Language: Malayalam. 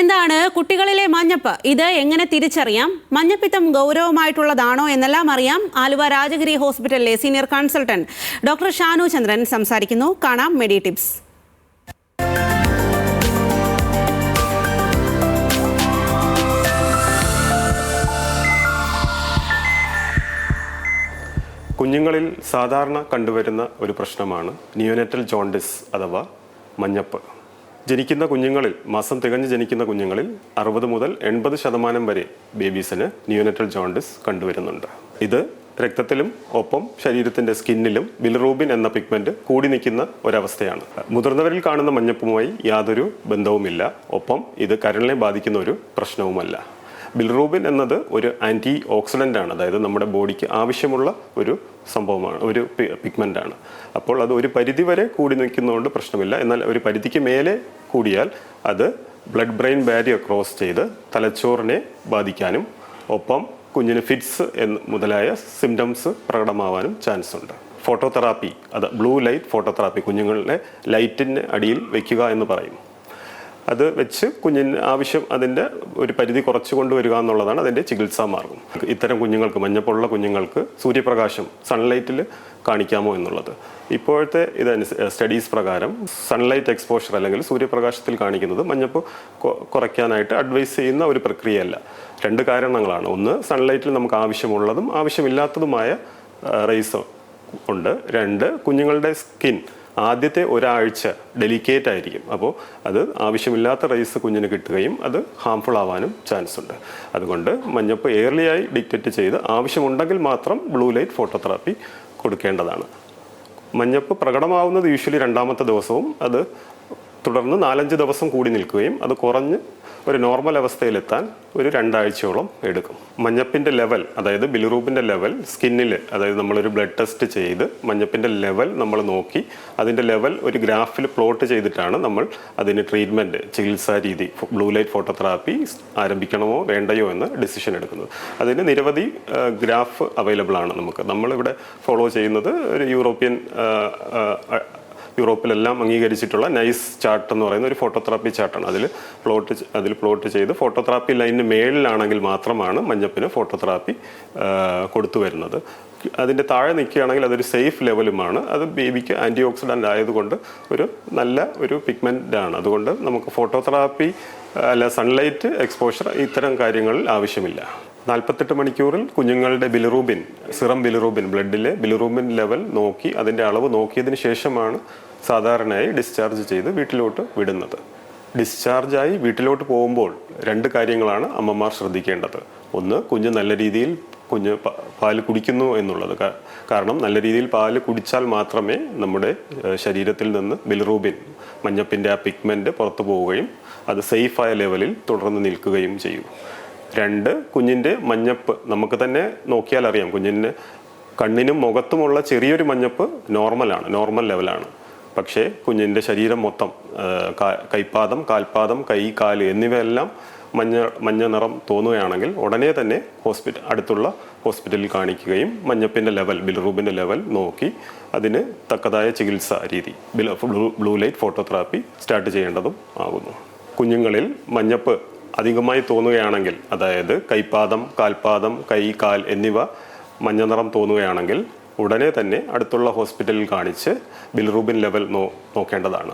എന്താണ് കുട്ടികളിലെ മഞ്ഞപ്പ്? ഇത് എങ്ങനെ തിരിച്ചറിയാം? മഞ്ഞപ്പിത്തം ഗൗരവമായിട്ടുള്ളതാണോ എന്നെല്ലാം അറിയാം. ആലുവ രാജഗിരി ഹോസ്പിറ്റലിലെ സീനിയർ കൺസൾട്ടന്റ് ഡോക്ടർ ഷാനു ചന്ദ്രൻ സംസാരിക്കുന്നു. കാണാം മെഡി ടിപ്സ്. കുഞ്ഞുങ്ങളിൽ സാധാരണ കണ്ടുവരുന്ന ഒരു പ്രശ്നമാണ് നിയോനെറ്റൽ ജോണ്ടിസ് അഥവാ മഞ്ഞപ്പ്. ജനിക്കുന്ന കുഞ്ഞുങ്ങളിൽ, മാസം തികഞ്ഞ് ജനിക്കുന്ന കുഞ്ഞുങ്ങളിൽ 60 മുതൽ 80% വരെ ബേബീസിന് നിയോനെറ്റൽ ജോണ്ടിസ് കണ്ടുവരുന്നുണ്ട്. ഇത് രക്തത്തിലും ഒപ്പം ശരീരത്തിൻ്റെ സ്കിന്നിലും ബിലിറൂബിൻ എന്ന പിഗ്മെന്റ് കൂടി നിൽക്കുന്ന ഒരവസ്ഥയാണ്. മുതിർന്നവരിൽ കാണുന്ന മഞ്ഞപ്പുമായി യാതൊരു ബന്ധവുമില്ല. ഒപ്പം ഇത് കരളിനെ ബാധിക്കുന്ന ഒരു പ്രശ്നവുമല്ല. ബിലിറൂബിൻ എന്നത് ഒരു ആൻറ്റി ഓക്സിഡൻ്റ് ആണ്, അതായത് നമ്മുടെ ബോഡിക്ക് ആവശ്യമുള്ള ഒരു സംഭവമാണ്, ഒരു പിഗ്മെൻ്റാണ്. അപ്പോൾ അത് ഒരു പരിധി വരെ കൂടി നിൽക്കുന്നതുകൊണ്ട് പ്രശ്നമില്ല. എന്നാൽ ഒരു പരിധിക്ക് മേലെ കൂടിയാൽ അത് ബ്ലഡ് ബ്രെയിൻ ബാരിയർ ക്രോസ് ചെയ്ത് തലച്ചോറിനെ ബാധിക്കാനും ഒപ്പം കുഞ്ഞിന് ഫിറ്റ്സ് മുതലായ സിംറ്റംസ് പ്രകടമാവാനും ചാൻസ് ഉണ്ട്. ഫോട്ടോതെറാപ്പി, അത് ബ്ലൂ ലൈറ്റ് ഫോട്ടോതെറാപ്പി, കുഞ്ഞുങ്ങളെ ലൈറ്റിന് അടിയിൽ വയ്ക്കുക എന്ന് പറയും. അത് വെച്ച് കുഞ്ഞിന് ആവശ്യം അതിൻ്റെ ഒരു പരിധി കുറച്ച് കൊണ്ടുവരിക എന്നുള്ളതാണ് അതിൻ്റെ ചികിത്സാ മാർഗം. ഇത്തരം കുഞ്ഞുങ്ങൾക്ക്, മഞ്ഞപ്പുള്ള കുഞ്ഞുങ്ങൾക്ക് സൂര്യപ്രകാശം സൺലൈറ്റിൽ കാണിക്കാമോ എന്നുള്ളത്. ഇപ്പോഴത്തെ സ്റ്റഡീസ് പ്രകാരം സൺലൈറ്റ് എക്സ്പോഷർ അല്ലെങ്കിൽ സൂര്യപ്രകാശത്തിൽ കാണിക്കുന്നത് മഞ്ഞപ്പ് കുറയ്ക്കാനായിട്ട് അഡ്വൈസ് ചെയ്യുന്ന ഒരു പ്രക്രിയയല്ല. 2 കാരണങ്ങളാണ്. ഒന്ന്, സൺലൈറ്റിൽ നമുക്ക് ആവശ്യമുള്ളതും ആവശ്യമില്ലാത്തതുമായ റേസ് ഉണ്ട്. 2, കുഞ്ഞുങ്ങളുടെ സ്കിൻ ആദ്യത്തെ ഒരാഴ്ച ഡെലിക്കേറ്റ് ആയിരിക്കും. അപ്പോൾ അത് ആവശ്യമില്ലാത്ത റേസ് കുഞ്ഞിന് കിട്ടുകയും അത് ഹാംഫുൾ ആവാനും ചാൻസ് ഉണ്ട്. അതുകൊണ്ട് മഞ്ഞപ്പ് ഏർലിയായി ഡിറ്റക്റ്റ് ചെയ്ത് ആവശ്യമുണ്ടെങ്കിൽ മാത്രം ബ്ലൂ ലൈറ്റ് ഫോട്ടോതെറാപ്പി കൊടുക്കേണ്ടതാണ്. മഞ്ഞപ്പ് പ്രകടമാവുന്നത് യൂഷ്വലി 2ാമത്തെ ദിവസവും അത് തുടർന്ന് 4-5 ദിവസം കൂടി നിൽക്കുകയും അത് കുറഞ്ഞ് ഒരു നോർമൽ അവസ്ഥയിലെത്താൻ ഒരു 2 ആഴ്ചയോളം എടുക്കും. മഞ്ഞപ്പിൻ്റെ ലെവൽ, അതായത് ബിലിറൂബിൻ്റെ ലെവൽ സ്കിന്നിൽ, അതായത് നമ്മളൊരു ബ്ലഡ് ടെസ്റ്റ് ചെയ്ത് മഞ്ഞപ്പിൻ്റെ ലെവൽ നമ്മൾ നോക്കി അതിൻ്റെ ലെവൽ ഒരു ഗ്രാഫിൽ പ്ലോട്ട് ചെയ്തിട്ടാണ് നമ്മൾ അതിന് ട്രീറ്റ്മെൻറ്റ്, ചികിത്സാ രീതി, ബ്ലൂ ലൈറ്റ് ഫോട്ടോതെറാപ്പി ആരംഭിക്കണമോ വേണ്ടയോ എന്ന് ഡിസിഷൻ എടുക്കുന്നത്. അതിന് നിരവധി ഗ്രാഫ് അവൈലബിൾ ആണ്. നമ്മളിവിടെ ഫോളോ ചെയ്യുന്നത് ഒരു യൂറോപ്പിലെല്ലാം അംഗീകരിച്ചിട്ടുള്ള നൈസ് ചാർട്ട് എന്ന് പറയുന്ന ഒരു ഫോട്ടോതെറാപ്പി ചാർട്ടാണ്. അതിൽ പ്ലോട്ട് ചെയ്ത് ഫോട്ടോതെറാപ്പി ലൈനിന് മേളിലാണെങ്കിൽ മാത്രമാണ് മഞ്ഞപ്പിന് ഫോട്ടോതെറാപ്പി കൊടുത്തു വരുന്നത്. അതിൻ്റെ താഴെ നിൽക്കുകയാണെങ്കിൽ അതൊരു സേഫ് ലെവലുമാണ്. അത് ബേബിക്ക് ആൻറ്റി ഓക്സിഡൻ്റ് ആയതുകൊണ്ട് ഒരു നല്ല ഒരു പിഗ്മെൻ്റാണ്. അതുകൊണ്ട് നമുക്ക് ഫോട്ടോതെറാപ്പി അല്ല സൺലൈറ്റ് എക്സ്പോഷർ ഇത്തരം കാര്യങ്ങളിൽ ആവശ്യമില്ല. 48 മണിക്കൂറിൽ കുഞ്ഞുങ്ങളുടെ ബിലിറൂബിൻ, സിറം ബിലിറൂബിൻ, ബ്ലഡിലെ ബിലിറൂബിൻ ലെവൽ നോക്കി അതിൻ്റെ അളവ് നോക്കിയതിന് ശേഷമാണ് സാധാരണയായി ഡിസ്ചാർജ് ചെയ്ത് വീട്ടിലോട്ട് വിടുന്നത്. ഡിസ്ചാർജായി വീട്ടിലോട്ട് പോകുമ്പോൾ 2 കാര്യങ്ങളാണ് അമ്മമാർ ശ്രദ്ധിക്കേണ്ടത്. ഒന്ന്, കുഞ്ഞ് നല്ല രീതിയിൽ പാല് കുടിക്കുന്നു എന്നുള്ളത്. കാരണം നല്ല രീതിയിൽ പാല് കുടിച്ചാൽ മാത്രമേ നമ്മുടെ ശരീരത്തിൽ നിന്ന് ബിലിറൂബിൻ, മഞ്ഞപ്പിൻ്റെ ആ പിഗ്മെൻറ്റ് പുറത്തു പോവുകയും അത് സേഫായ ലെവലിൽ തുടർന്ന് നിൽക്കുകയും ചെയ്യും. 2, കുഞ്ഞിൻ്റെ മഞ്ഞപ്പ് നമുക്ക് തന്നെ നോക്കിയാൽ അറിയാം. കുഞ്ഞിന് കണ്ണിനും മുഖത്തുമുള്ള ചെറിയൊരു മഞ്ഞപ്പ് നോർമൽ ലെവലാണ്. പക്ഷേ കുഞ്ഞിൻ്റെ ശരീരം മൊത്തം, കൈപ്പാദം, കാൽപാദം, കൈ, കാല് എന്നിവയെല്ലാം മഞ്ഞ നിറം തോന്നുകയാണെങ്കിൽ ഉടനെ തന്നെ അടുത്തുള്ള ഹോസ്പിറ്റലിൽ കാണിക്കുകയും മഞ്ഞപ്പിൻ്റെ ലെവൽ, ബിലിറൂബിൻ്റെ ലെവൽ നോക്കി അതിന് തക്കതായ ചികിത്സാ രീതി, ബ്ലൂ ലൈറ്റ് ഫോട്ടോതെറാപ്പി സ്റ്റാർട്ട് ചെയ്യേണ്ടതും ആകുന്നു. കുഞ്ഞുങ്ങളിൽ മഞ്ഞപ്പ് അധികമായി തോന്നുകയാണെങ്കിൽ, അതായത് കൈപ്പാദം, കാൽപാദം, കൈ, കാൽ എന്നിവ മഞ്ഞ നിറം തോന്നുകയാണെങ്കിൽ ഉടനെ തന്നെ അടുത്തുള്ള ഹോസ്പിറ്റലിൽ കാണിച്ച് ബിലിറൂബിൻ ലെവൽ നോക്കേണ്ടതാണ്.